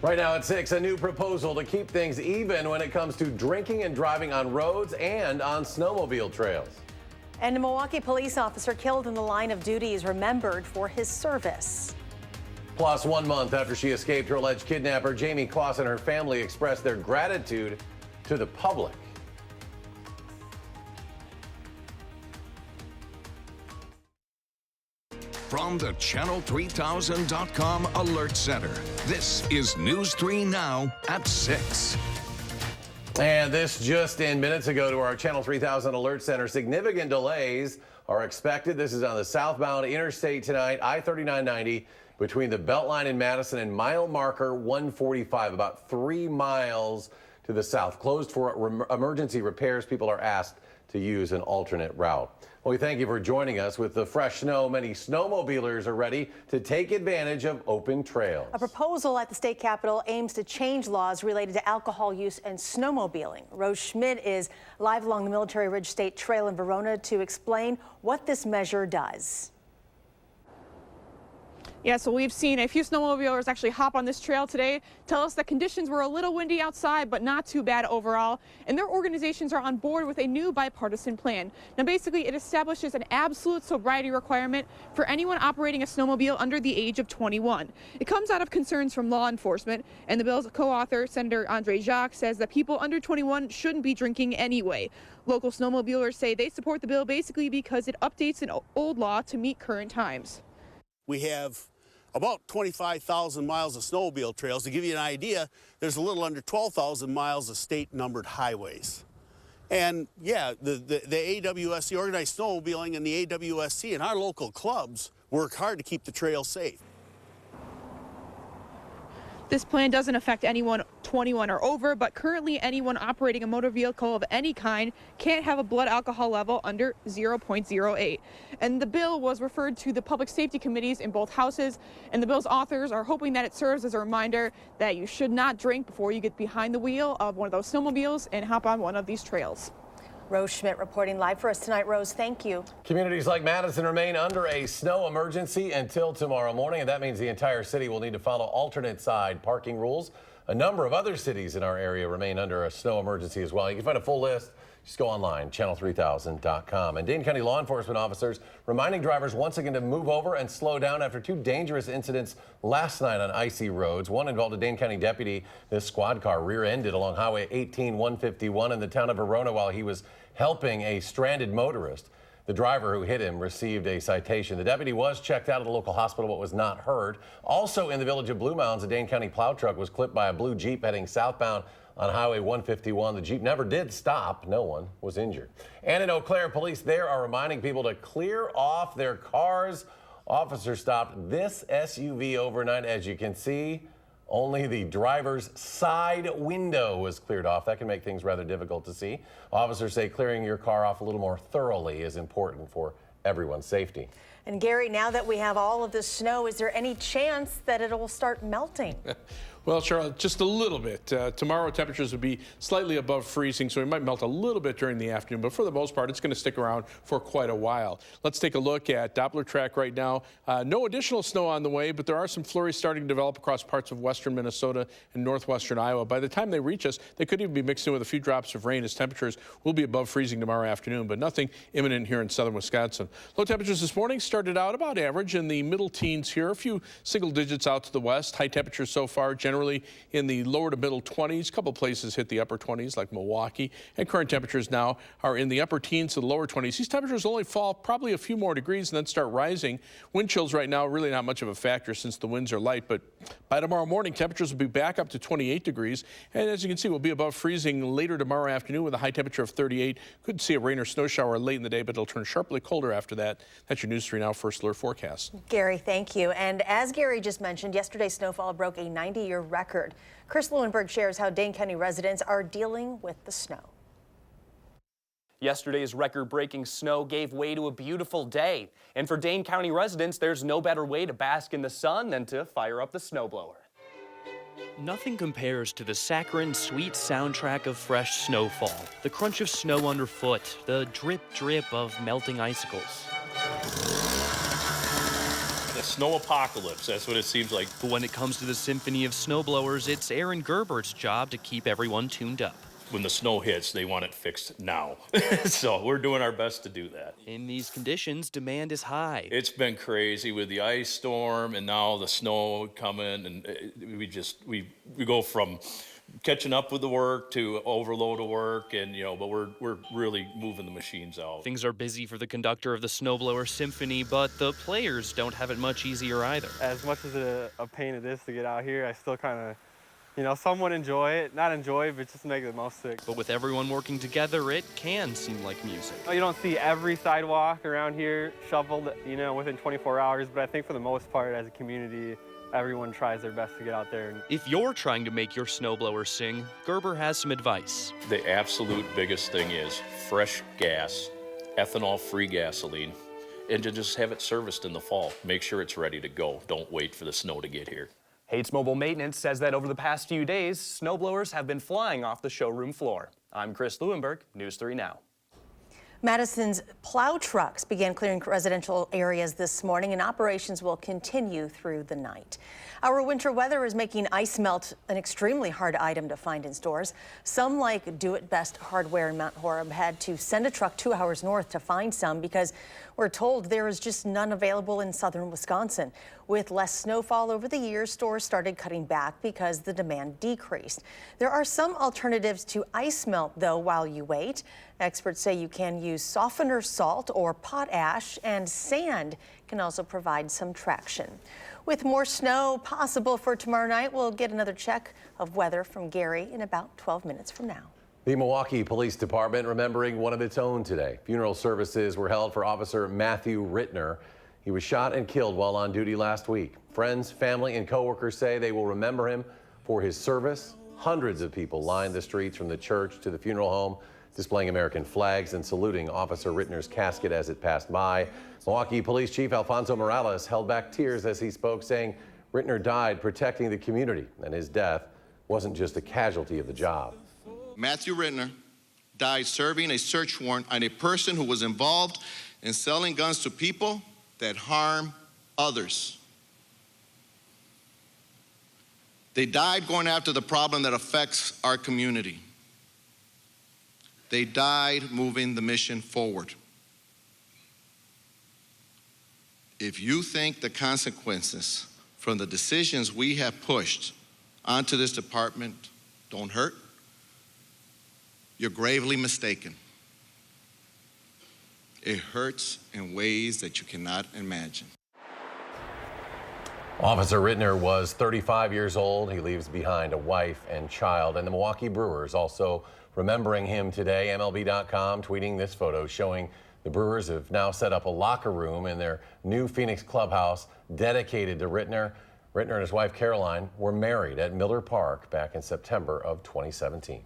Right now at 6, a new proposal to keep things even when it comes to drinking and driving on roads and on snowmobile trails. And a Milwaukee police officer killed in the line of duty is remembered for his service. Plus, 1 month after she escaped her alleged kidnapper, Jamie Kloss and her family expressed their gratitude to the public. From the Channel3000.com Alert Center, this is News 3 Now at 6. And this just in minutes ago to our Channel 3000 Alert Center. Significant delays are expected. This is on the southbound interstate tonight, I-3990, between the Beltline in Madison and mile marker 145, about 3 miles to the south. Closed for emergency repairs. People are asked to use an alternate route. Well, we thank you for joining us. With the fresh snow, many snowmobilers are ready to take advantage of open trails. A proposal at the state capitol aims to change laws related to alcohol use and snowmobiling. Rose Schmidt is live along the Military Ridge State Trail in Verona to explain what this measure does. Yeah, so we've seen a few snowmobilers actually hop on this trail today, tell us that conditions were a little windy outside, but not too bad overall. And their organizations are on board with a new bipartisan plan. Now, basically, it establishes an absolute sobriety requirement for anyone operating a snowmobile under the age of 21. It comes out of concerns from law enforcement, and the bill's co-author, Senator Andre Jacques, says that people under 21 shouldn't be drinking anyway. Local snowmobilers say they support the bill basically because it updates an old law to meet current times. We have about 25,000 miles of snowmobile trails. To give you an idea, there's a little under 12,000 miles of state-numbered highways. And yeah, the AWSC, Organized Snowmobiling, and the AWSC and our local clubs work hard to keep the trails safe. This plan doesn't affect anyone 21 or over, but currently anyone operating a motor vehicle of any kind can't have a blood alcohol level under 0.08. And the bill was referred to the public safety committees in both houses, and the bill's authors are hoping that it serves as a reminder that you should not drink before you get behind the wheel of one of those snowmobiles and hop on one of these trails. Rose Schmidt reporting live for us tonight. Rose, thank you. Communities like Madison remain under a snow emergency until tomorrow morning, and that means the entire city will need to follow alternate side parking rules. A number of other cities in our area remain under a snow emergency as well. You can find a full list. Just go online, channel3000.com. And Dane County law enforcement officers reminding drivers once again to move over and slow down after 2 dangerous incidents last night on icy roads. One involved a Dane County deputy. This squad car rear-ended along Highway 18-151 in the town of Verona while he was helping a stranded motorist. The driver who hit him received a citation. The deputy was checked out at the local hospital but was not hurt. Also in the village of Blue Mounds, a Dane County plow truck was clipped by a blue Jeep heading southbound on Highway 151. The Jeep never did stop. No one was injured. And in Eau Claire, police there are reminding people to clear off their cars. Officers stopped this SUV overnight. As you can see, only the driver's side window was cleared off. That can make things rather difficult to see. Officers say clearing your car off a little more thoroughly is important for everyone's safety. And Gary, now that we have all of this snow, is there any chance that it will start melting? Well, Charlotte, just a little bit. Tomorrow temperatures will be slightly above freezing, so it might melt a little bit during the afternoon, but for the most part, it's going to stick around for quite a while. Let's take a look at Doppler track right now. No additional snow on the way, but there are some flurries starting to develop across parts of western Minnesota and northwestern Iowa. By the time they reach us, they could even be mixed in with a few drops of rain as temperatures will be above freezing tomorrow afternoon, but nothing imminent here in southern Wisconsin. Low temperatures this morning started out about average in the middle teens here, a few single digits out to the west. High temperatures so far generally in the lower to middle 20s. A couple places hit the upper 20s like Milwaukee, and current temperatures now are in the upper teens to the lower 20s. These temperatures only fall probably a few more degrees and then start rising. Wind chills right now really not much of a factor since the winds are light, but by tomorrow morning temperatures will be back up to 28 degrees, and as you can see we'll be above freezing later tomorrow afternoon with a high temperature of 38. Could see a rain or snow shower late in the day, but it'll turn sharply colder after that. That's your News 3 Now First Alert forecast. Gary, thank you. And as Gary just mentioned, yesterday's snowfall broke a 90-year record. Chris Lewinberg shares how Dane County residents are dealing with the snow. Yesterday's record-breaking snow gave way to a beautiful day. And for Dane County residents, there's no better way to bask in the sun than to fire up the snowblower. Nothing compares to the saccharine, sweet soundtrack of fresh snowfall. The crunch of snow underfoot, the drip, drip of melting icicles. The snow apocalypse. That's what it seems like. But when it comes to the symphony of snowblowers, it's Aaron Gerbert's job to keep everyone tuned up. When the snow hits, they want it fixed now. So we're doing our best to do that. In these conditions, demand is high. It's been crazy with the ice storm and now the snow coming, and we go from catching up with the work to overload of work, and but we're really moving the machines out. Things are busy for the conductor of the Snowblower Symphony, but the players don't have it much easier either. As much as a pain it is to get out here, I still kind of, somewhat enjoy it. Not enjoy it, but just make the most of it. But with everyone working together, it can seem like music. You don't see every sidewalk around here shoveled, within 24 hours, but I think for the most part, as a community, everyone tries their best to get out there. If you're trying to make your snowblower sing, Gerber has some advice. The absolute biggest thing is fresh gas, ethanol-free gasoline, and to just have it serviced in the fall. Make sure it's ready to go. Don't wait for the snow to get here. Hates Mobile Maintenance says that over the past few days, snowblowers have been flying off the showroom floor. I'm Chris Lewinberg, News 3 Now. Madison's plow trucks began clearing residential areas this morning, and operations will continue through the night. Our winter weather is making ice melt an extremely hard item to find in stores. Some, like Do It Best Hardware in Mount Horeb, had to send a truck 2 hours north to find some because we're told there is just none available in southern Wisconsin. With less snowfall over the years, stores started cutting back because the demand decreased. There are some alternatives to ice melt, though, while you wait. Experts say you can use softener salt or potash, and sand can also provide some traction. With more snow possible for tomorrow night, we'll get another check of weather from Gary in about 12 minutes from now. The Milwaukee Police Department remembering one of its own today. Funeral services were held for Officer Matthew Rittner. He was shot and killed while on duty last week. Friends, family, and coworkers say they will remember him for his service. Hundreds of people lined the streets from the church to the funeral home, displaying American flags and saluting Officer Rittner's casket as it passed by. Milwaukee Police Chief Alfonso Morales held back tears as he spoke, saying Rittner died protecting the community, and his death wasn't just a casualty of the job. Matthew Rittner died serving a search warrant on a person who was involved in selling guns to people that harm others. They died going after the problem that affects our community. They died moving the mission forward. If you think the consequences from the decisions we have pushed onto this department don't hurt, you're gravely mistaken. It hurts in ways that you cannot imagine. Officer Rittner was 35 years old. He leaves behind a wife and child. And the Milwaukee Brewers also remembering him today. MLB.com tweeting this photo showing the Brewers have now set up a locker room in their new Phoenix clubhouse dedicated to Rittner. Rittner and his wife Caroline were married at Miller Park back in September of 2017.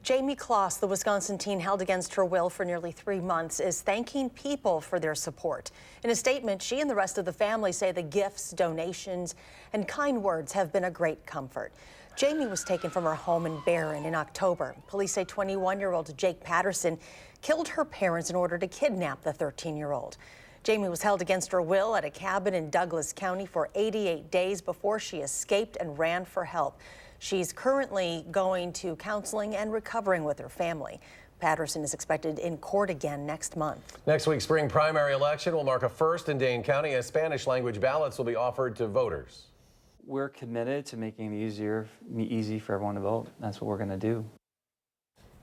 Jamie Kloss, the Wisconsin teen held against her will for nearly 3 months, is thanking people for their support. In a statement, she and the rest of the family say the gifts, donations, and kind words have been a great comfort. Jamie was taken from her home in Barron in October. Police say 21-year-old Jake Patterson killed her parents in order to kidnap the 13-year-old. Jamie was held against her will at a cabin in Douglas County for 88 days before she escaped and ran for help. She's currently going to counseling and recovering with her family. Patterson is expected in court again next month. Next week's spring primary election will mark a first in Dane County as Spanish language ballots will be offered to voters. We're committed to making it easy for everyone to vote. That's what we're going to do.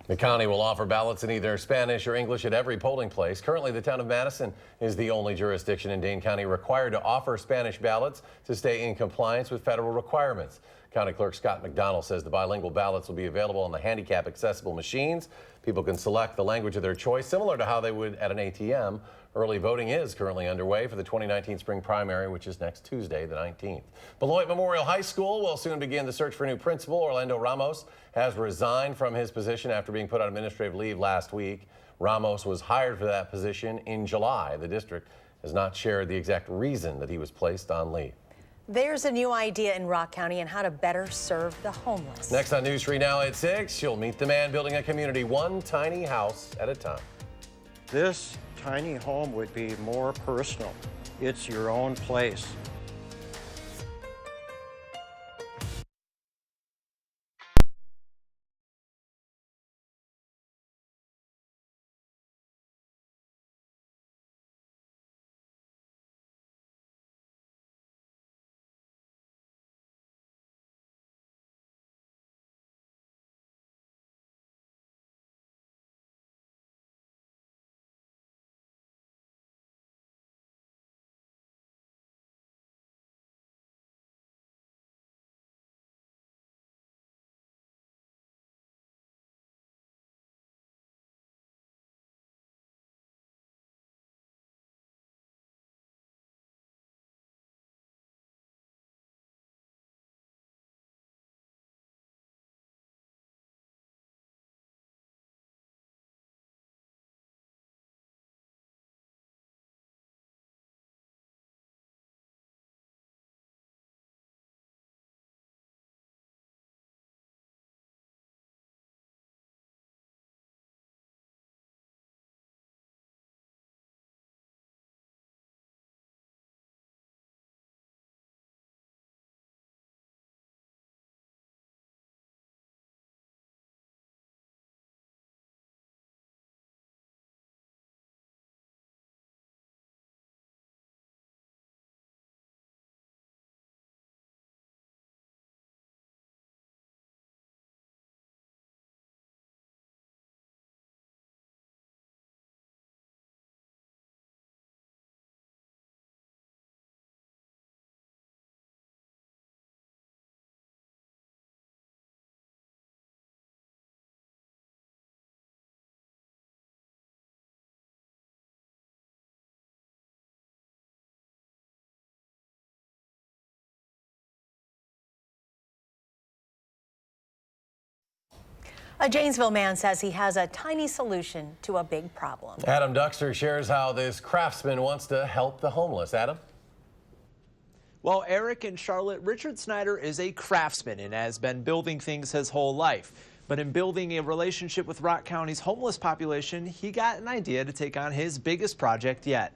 The county will offer ballots in either Spanish or English at every polling place. Currently, the town of Madison is the only jurisdiction in Dane County required to offer Spanish ballots to stay in compliance with federal requirements. County Clerk Scott McDonald says the bilingual ballots will be available on the handicap-accessible machines. People can select the language of their choice, similar to how they would at an ATM. Early voting is currently underway for the 2019 spring primary, which is next Tuesday, the 19th. Beloit Memorial High School will soon begin the search for a new principal. Orlando Ramos has resigned from his position after being put on administrative leave last week. Ramos was hired for that position in July. The district has not shared the exact reason that he was placed on leave. There's a new idea in Rock County on how to better serve the homeless. Next on News 3 Now at 6, you'll meet the man building a community one tiny house at a time. This tiny home would be more personal. It's your own place. A Janesville man says he has a tiny solution to a big problem. Adam Duxter shares how this craftsman wants to help the homeless. Adam? Well, Eric in Charlotte, Richard Snyder is a craftsman and has been building things his whole life. But in building a relationship with Rock County's homeless population, he got an idea to take on his biggest project yet.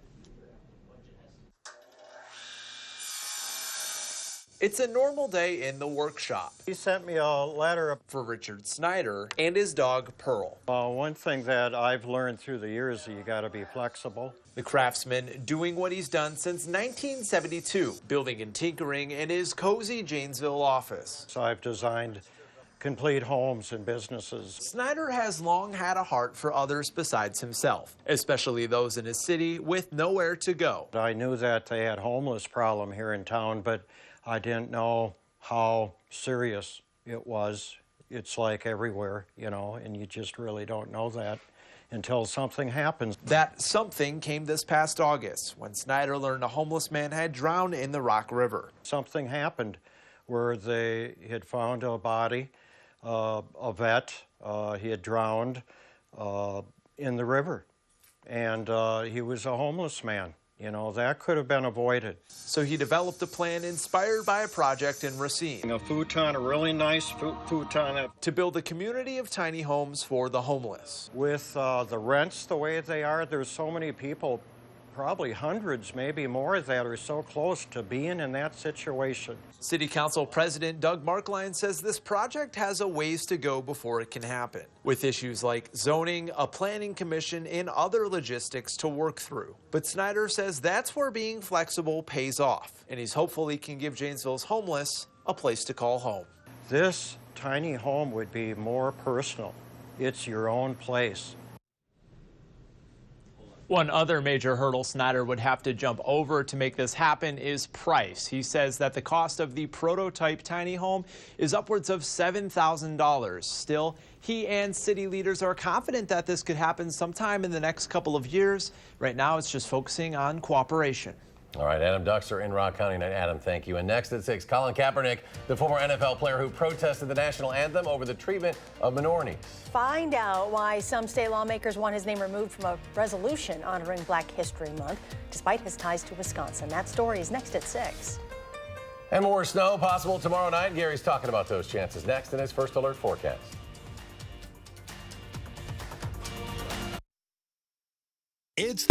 It's a normal day in the workshop. He sent me a letter for Richard Snyder and his dog, Pearl. One thing that I've learned through the years is you got to be flexible. The craftsman doing what he's done since 1972, building and tinkering in his cozy Janesville office. So I've designed complete homes and businesses. Snyder has long had a heart for others besides himself, especially those in his city with nowhere to go. I knew that they had homeless problem here in town, but I didn't know how serious it was. It's like everywhere, you know, and you just really don't know that until something happens. That something came this past August when Snyder learned a homeless man had drowned in the Rock River. Something happened where they had found a body, a vet. He had drowned in the river, and he was a homeless man. You know, that could have been avoided. So he developed a plan inspired by a project in Racine. A futon, a really nice futon. To build a community of tiny homes for the homeless. With the rents the way they are, there's so many people, probably hundreds, maybe more, that are so close to being in that situation. City Council President Doug Markline says this project has a ways to go before it can happen, with issues like zoning, a planning commission, and other logistics to work through. But Snyder says that's where being flexible pays off, and he's hopeful he can give Janesville's homeless a place to call home. This tiny home would be more personal. It's your own place. One other major hurdle Snyder would have to jump over to make this happen is price. He says that the cost of the prototype tiny home is upwards of $7,000. Still, he and city leaders are confident that this could happen sometime in the next couple of years. Right now, it's just focusing on cooperation. All right, Adam Duxter in Rock County. Adam, thank you. And next at 6, Colin Kaepernick, the former NFL player who protested the national anthem over the treatment of minorities. Find out why some state lawmakers want his name removed from a resolution honoring Black History Month, despite his ties to Wisconsin. That story is next at 6. And more snow possible tomorrow night. Gary's talking about those chances next in his First Alert forecast. It's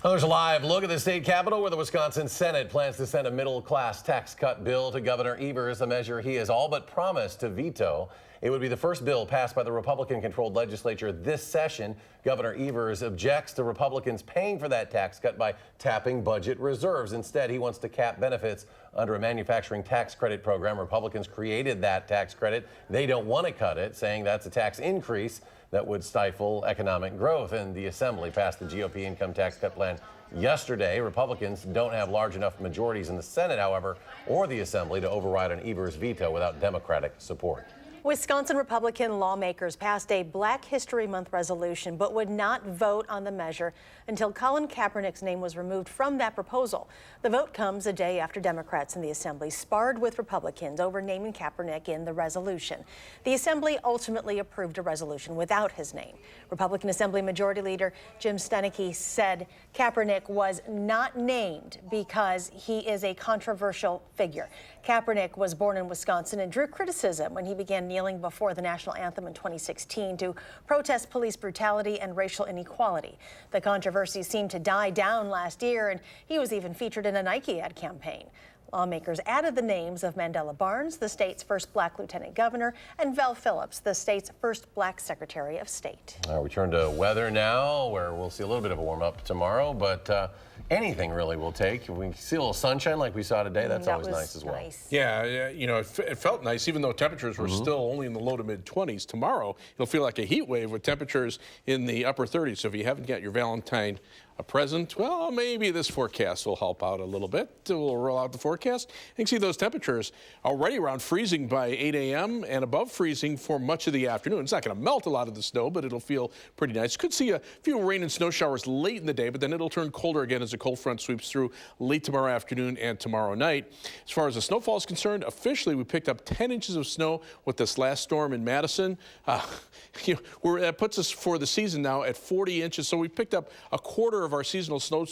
Well, there's a live look at the state capitol where the Wisconsin Senate plans to send a middle-class tax cut bill to Governor Evers, a measure he has all but promised to veto. It would be the first bill passed by the Republican-controlled legislature this session. Governor Evers objects to Republicans paying for that tax cut by tapping budget reserves. Instead, he wants to cap benefits under a manufacturing tax credit program. Republicans created that tax credit. They don't want to cut it, saying that's a tax increase that would stifle economic growth. And the Assembly passed the GOP income tax cut plan yesterday. Republicans don't have large enough majorities in the Senate, however, or the Assembly to override an Evers veto without Democratic support. Wisconsin Republican lawmakers passed a Black History Month resolution but would not vote on the measure until Colin Kaepernick's name was removed from that proposal. The vote comes a day after Democrats in the Assembly sparred with Republicans over naming Kaepernick in the resolution. The Assembly ultimately approved a resolution without his name. Republican Assembly Majority Leader Jim Steineke said Kaepernick was not named because he is a controversial figure. Kaepernick was born in Wisconsin and drew criticism when he began kneeling before the national anthem in 2016 to protest police brutality and racial inequality. The controversy seemed to die down last year, and he was even featured in a Nike ad campaign. Lawmakers added the names of Mandela Barnes, the state's first Black lieutenant governor, and Vel Phillips, the state's first Black secretary of state. We turn to weather now, where we'll see a little bit of a warm up tomorrow, but anything really will take. We see a little sunshine like we saw today. That's always nice as well. Nice. Yeah, you know, it felt nice, even though temperatures were still only in the low to mid 20s. Tomorrow, it'll feel like a heat wave with temperatures in the upper 30s. So if you haven't got your Valentine a present, well, maybe this forecast will help out a little bit. We'll roll out the forecast. You can see those temperatures already around freezing by 8 a.m. and above freezing for much of the afternoon. It's not going to melt a lot of the snow, but it'll feel pretty nice. Could see a few rain and snow showers late in the day, but then it'll turn colder again as a cold front sweeps through late tomorrow afternoon and tomorrow night. As far as the snowfall is concerned, officially we picked up 10 inches of snow with this last storm in Madison. That puts us for the season now at 40 inches. So we picked up a quarter of our seasonal snow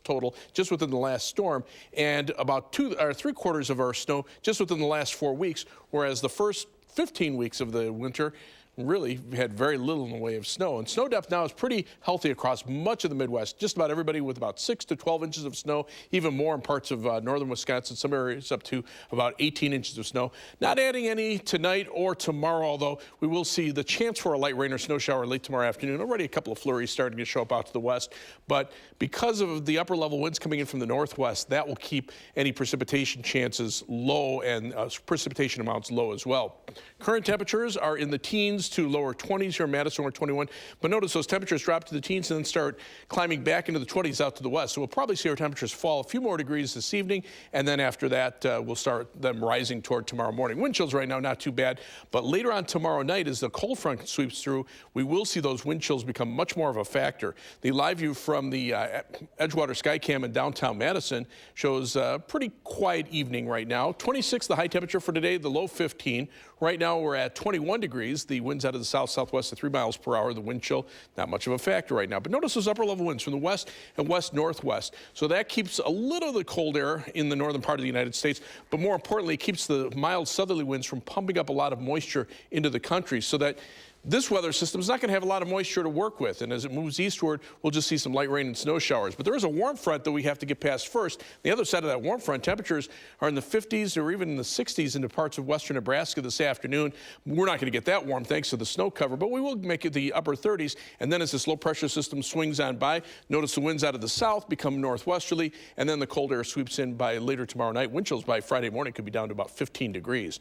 total just within the last storm, and about 2 or 3/4 of our snow just within the last 4 weeks, whereas the first 15 weeks of the winter really had very little in the way of snow. And snow depth now is pretty healthy across much of the Midwest. Just about everybody with about 6 to 12 inches of snow, even more in parts of northern Wisconsin, some areas up to about 18 inches of snow. Not adding any tonight or tomorrow, although we will see the chance for a light rain or snow shower late tomorrow afternoon. Already a couple of flurries starting to show up out to the west. But because of the upper level winds coming in from the northwest, that will keep any precipitation chances low and precipitation amounts low as well. Current temperatures are in the teens to lower 20s here in Madison, or 21. But notice those temperatures drop to the teens and then start climbing back into the 20s out to the west. So we'll probably see our temperatures fall a few more degrees this evening, and then after that, we'll start them rising toward tomorrow morning. Wind chills right now, not too bad. But later on tomorrow night, as the cold front sweeps through, we will see those wind chills become much more of a factor. The live view from the Edgewater Skycam in downtown Madison shows a pretty quiet evening right now. 26 the high temperature for today, the low 15. Right now we're at 21 degrees. The winds out of the south-southwest at 3 miles per hour. The wind chill, not much of a factor right now. But notice those upper level winds from the west and west-northwest. So that keeps a little of the cold air in the northern part of the United States, but more importantly, it keeps the mild southerly winds from pumping up a lot of moisture into the country, so that this weather system is not going to have a lot of moisture to work with, and as it moves eastward, we'll just see some light rain and snow showers. But there is a warm front that we have to get past first. The other side of that warm front, temperatures are in the 50s or even in the 60s into parts of western Nebraska this afternoon. We're not going to get that warm thanks to the snow cover, but we will make it the upper 30s. And then as this low pressure system swings on by, notice the winds out of the south become northwesterly, and then the cold air sweeps in by later tomorrow night. Wind chills by Friday morning could be down to about 15 degrees.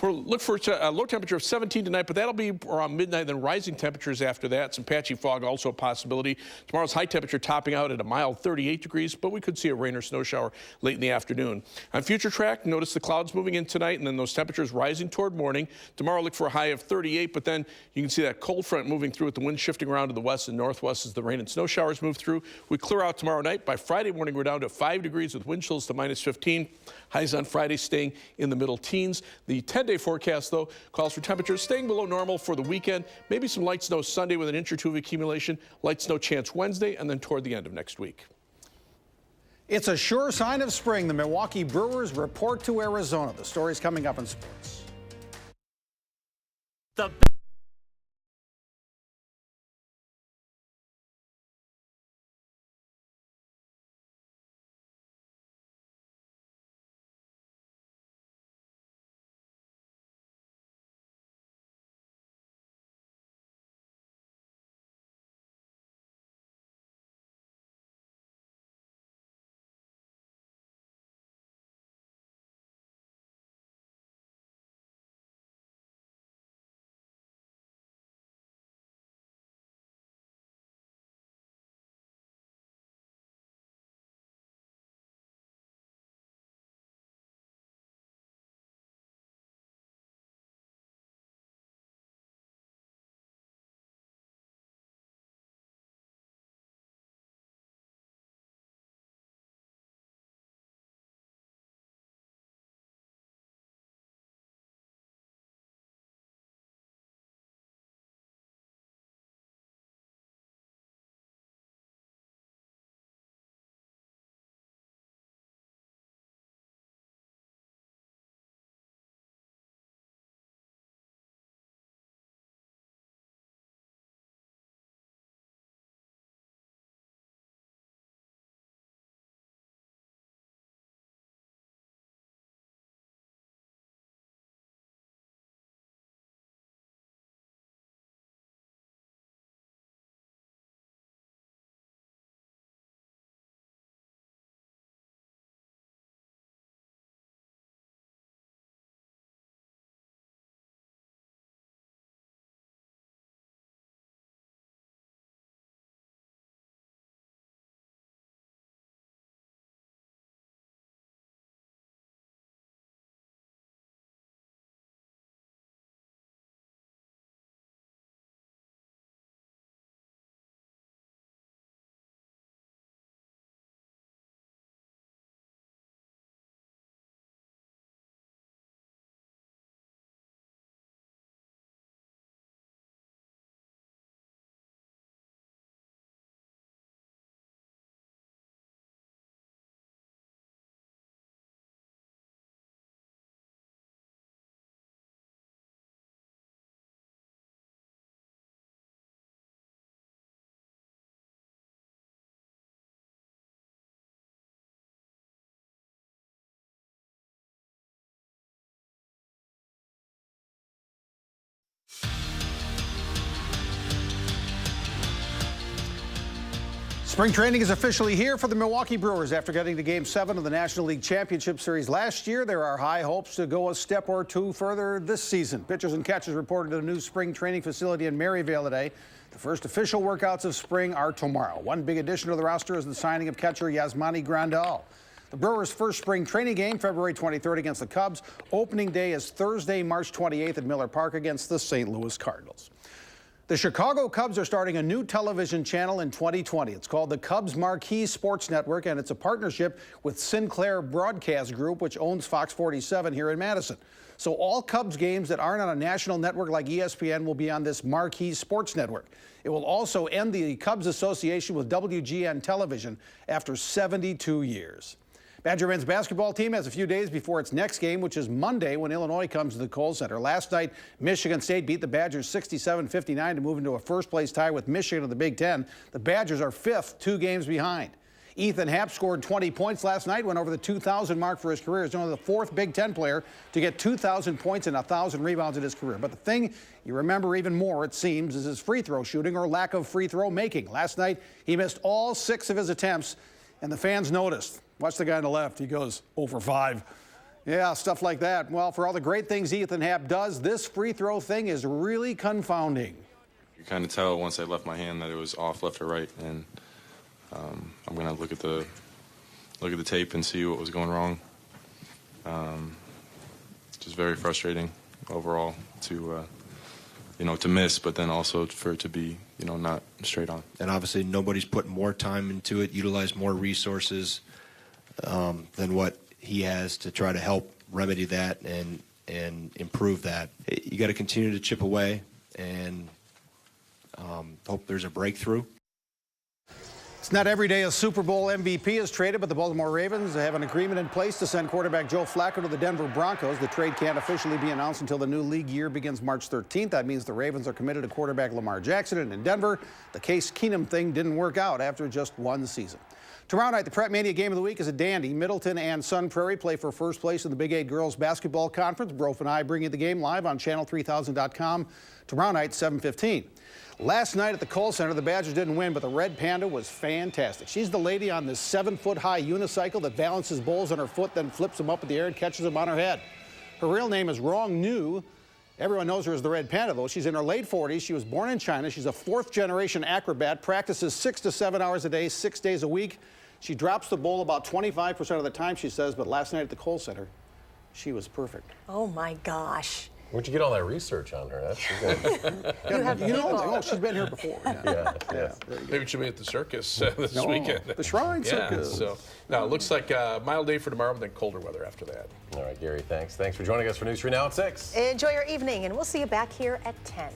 Look for a low temperature of 17 tonight, but that'll be around midnight, then rising temperatures after that. Some patchy fog also a possibility. Tomorrow's high temperature topping out at a mild 38 degrees, but we could see a rain or snow shower late in the afternoon. On future track, notice the clouds moving in tonight and then those temperatures rising toward morning. Tomorrow look for a high of 38, but then you can see that cold front moving through with the wind shifting around to the west and northwest as the rain and snow showers move through. We clear out tomorrow night. By Friday morning, we're down to 5 degrees with wind chills to minus 15. Highs on Friday staying in the middle teens. The 10-day forecast, though, calls for temperatures staying below normal for the weekend. Maybe some light snow Sunday with an inch or two of accumulation. Light snow chance Wednesday, and then toward the end of next week. It's a sure sign of spring. The Milwaukee Brewers report to Arizona. The story's coming up in sports. The Spring training is officially here for the Milwaukee Brewers. After getting to Game 7 of the National League Championship Series last year, there are high hopes to go a step or two further this season. Pitchers and catchers reported at a new spring training facility in Maryvale today. The first official workouts of spring are tomorrow. One big addition to the roster is the signing of catcher Yasmani Grandal. The Brewers' first spring training game, February 23rd against the Cubs. Opening day is Thursday, March 28th at Miller Park against the St. Louis Cardinals. The Chicago Cubs are starting a new television channel in 2020. It's called the Cubs Marquee Sports Network, and it's a partnership with Sinclair Broadcast Group, which owns Fox 47 here in Madison. So all Cubs games that aren't on a national network like ESPN will be on this Marquee Sports Network. It will also end the Cubs association with WGN Television after 72 years. Badger men's basketball team has a few days before its next game, which is Monday when Illinois comes to the Kohl Center. Last night, Michigan State beat the Badgers 67-59 to move into a first-place tie with Michigan in the Big Ten. The Badgers are fifth, 2 games behind. Ethan Happ scored 20 points last night, went over the 2,000 mark for his career. He's only the 4th Big Ten player to get 2,000 points and 1,000 rebounds in his career. But the thing you remember even more, it seems, is his free throw shooting or lack of free throw making. Last night, he missed all 6 of his attempts, and the fans noticed. Watch the guy on the left. He goes 0 for 5. Yeah, stuff like that. Well, for all the great things Ethan Happ does, this free throw thing is really confounding. You kind of tell once I left my hand that it was off left or right, and I'm going to look at the tape and see what was going wrong. Just very frustrating overall to to miss, but then also for it to be not straight on. And obviously nobody's put more time into it, utilized more resources than what he has to try to help remedy that and improve that. You got to continue to chip away and hope there's a breakthrough. It's not every day a Super Bowl MVP is traded, but the Baltimore Ravens have an agreement in place to send quarterback Joe Flacco to the Denver Broncos. The trade can't officially be announced until the new league year begins March 13th. That means the Ravens are committed to quarterback Lamar Jackson. And in Denver, the Case Keenum thing didn't work out after just 1 season. Tomorrow night, the Prep Mania game of the week is a dandy. Middleton and Sun Prairie play for first place in the Big 8 Girls Basketball Conference. Brof and I bring you the game live on channel3000.com tomorrow night, 7:15. Last night at the Kohl Center, the Badgers didn't win, but the Red Panda was fantastic. She's the lady on this 7-foot-high unicycle that balances bowls on her foot, then flips them up in the air and catches them on her head. Her real name is Rong Nu. Everyone knows her as the Red Panda, though. She's in her late 40s. She was born in China. She's a 4th-generation acrobat, practices 6 to 7 hours a day, 6 days a week. She drops the bowl about 25% of the time, she says, but last night at the Kohl Center, she was perfect. Oh, my gosh. Where'd you get all that research on her? That's good. She's been here before. Yeah. Maybe she'll be at the circus this No, weekend. the Shrine Circus. So, now it looks like a mild day for tomorrow, but then colder weather after that. All right, Gary, thanks. Thanks for joining us for News 3 Now at 6. Enjoy your evening, and we'll see you back here at 10.